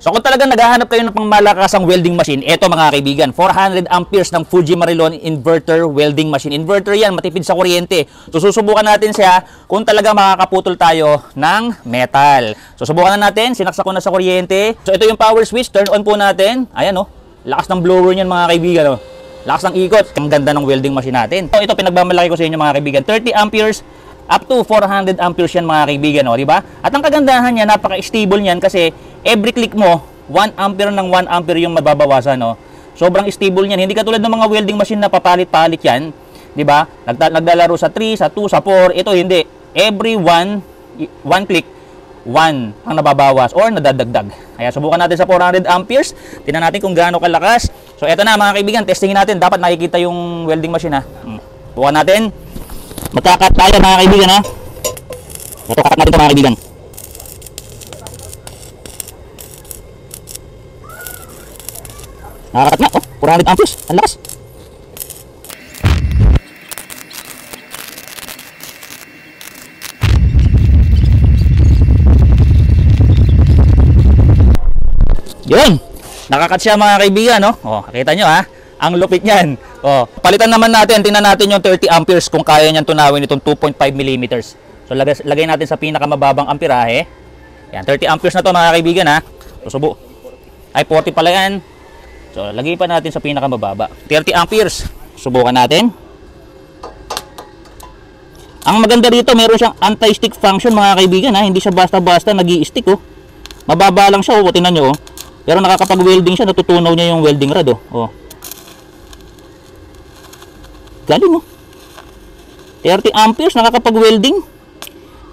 So kung talagang naghahanap kayo ng pangmalakasang welding machine, eto mga kaibigan, 400 amperes ng Fuji Marilon inverter welding machine. Inverter yan, matipid sa kuryente. So susubukan natin siya kung talaga makakaputol tayo ng metal. So subukan na natin, sinaksak ko na sa kuryente. So ito yung power switch, turn on po natin. Ayan oh, lakas ng blower niyan mga kaibigan oh. Lakas ng ikot, ang ganda ng welding machine natin. So ito pinagmamalaki ko sa inyo mga kaibigan, 30 amperes up to 400 amperes yan mga kaibigan, oh, di ba? At ang kagandahan niya, napaka-stable niyan kasi every click mo, 1 ampere ng 1 ampere yung mababawasan, no? Sobrang stable niyan. Hindi katulad ng mga welding machine na papalit-palit yan, di ba? Naglalaro sa 3, sa 2, sa 4. Ito hindi. Every 1 click, 1 ang nababawas or nadadagdag. Kaya subukan natin sa 400 amperes. Tingnan natin kung gaano kalakas. So eto na mga kaibigan, testingin natin. Dapat nakikita yung welding machine ha. Subukan natin. Magkakat tayo mga kaibigan ha. Ito kakat natin ito mga kaibigan. Nakakat na. Oh, 400 amperes. Ang lakas. Yun. Nakakat siya mga kaibigan, no? Oh, nakita nyo ha. Ang lupit niyan. Oh, palitan naman natin, tingnan natin yung 30 amperes kung kaya niyan tunawin itong 2.5 mm. So lagay natin sa pinakamababang amperahe. Yan, 30 amperes na to mga kaibigan ha. So ay 40 pala yan. So lagay pa natin sa pinakamababa. 30 amperes. Subukan natin. Ang maganda dito, meron siyang anti-stick function mga kaibigan ha. Hindi siya basta-basta nag-i-stick oh. Mababa lang siya oh, tingnan nyo oh. Pero nakakapag-welding siya, natutunaw niya yung welding rod oh. Oh. Galing oh. 30 amperes nakakapag-welding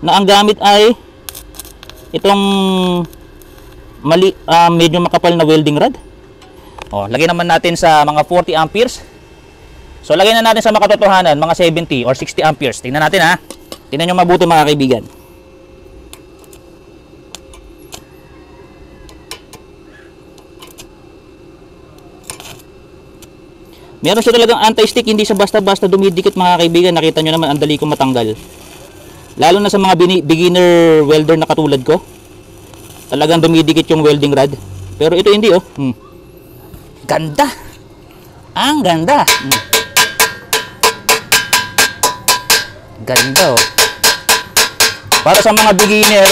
na ang gamit ay itong medyo makapal na welding rod. Oh, lagyan naman natin sa mga 40 amperes. So lagyan na natin sa makatotohanan mga 70 or 60 amperes. Tingnan natin ha. Tingnan niyo mabuti mga kaibigan. Meron siya talagang anti-stick, hindi siya basta-basta dumidikit mga kaibigan. Nakita nyo naman, ang dali kong matanggal. Lalo na sa mga beginner welder na katulad ko. Talagang dumidikit yung welding rod. Pero ito hindi oh. Ganda. Ang ganda. Ganda oh. Para sa mga beginner,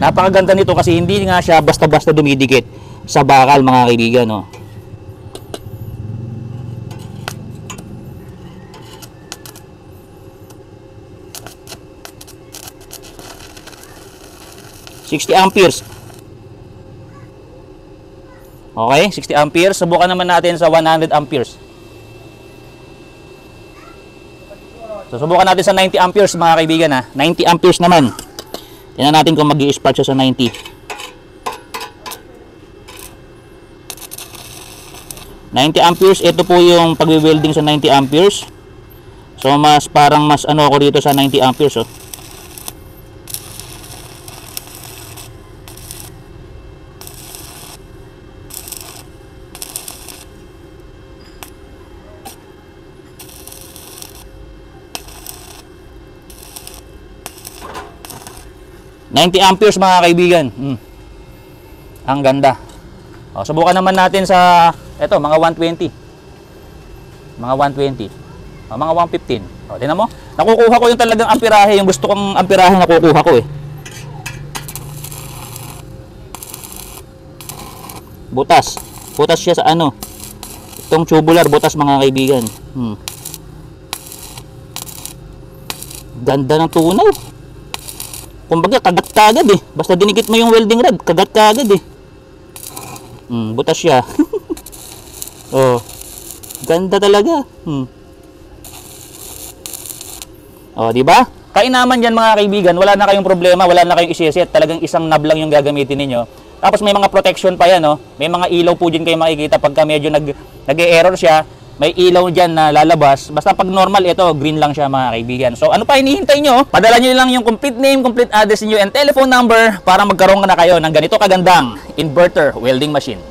napakaganda nito kasi hindi nga siya basta-basta dumidikit sa bakal mga kaibigan oh. $60 amperes. Okay, 60 amperes. Subukan naman natin sa 100 amperes. So, subukan natin sa 90 amperes mga kaibigan ha. 90 amperes naman. Tingnan natin kung mag-i-spark siya sa 90. 90 amperes. Ito po yung pag-welding sa 90 amperes. So, parang mas ano ako dito sa 90 amperes oh. $90 amperes mga kaibigan. Ang ganda. O, subukan naman natin sa eto, mga 120. Mga 120. O, mga 115. O, tingnan mo. Nakukuha ko yung talagang amperahe, yung gusto kong amperahe nakukuha ko eh. Butas. Butas siya sa ano? Itong tubular butas mga kaibigan. Ganda ng tunaw. Kumbaga kagat kagad eh. Basta dinikit mo yung welding rod, kagat kagad eh. Butas siya. Oh. Ganda talaga. Oh, di ba? Kainaman diyan mga kaibigan, wala na kayong problema, wala na kayong i-set. Talagang isang knob lang yung gagamitin ninyo. Tapos may mga protection pa yan, no? May mga ilaw po diyan kayo makikita pagka medyo nag-e-error siya. May ilaw dyan na lalabas. Basta pag normal, ito, green lang siya mga kaibigan. So ano pa hinihintay nyo? Padala nyo lang yung complete name, complete address niyo and telephone number para magkaroon na kayo ng ganito kagandang inverter welding machine.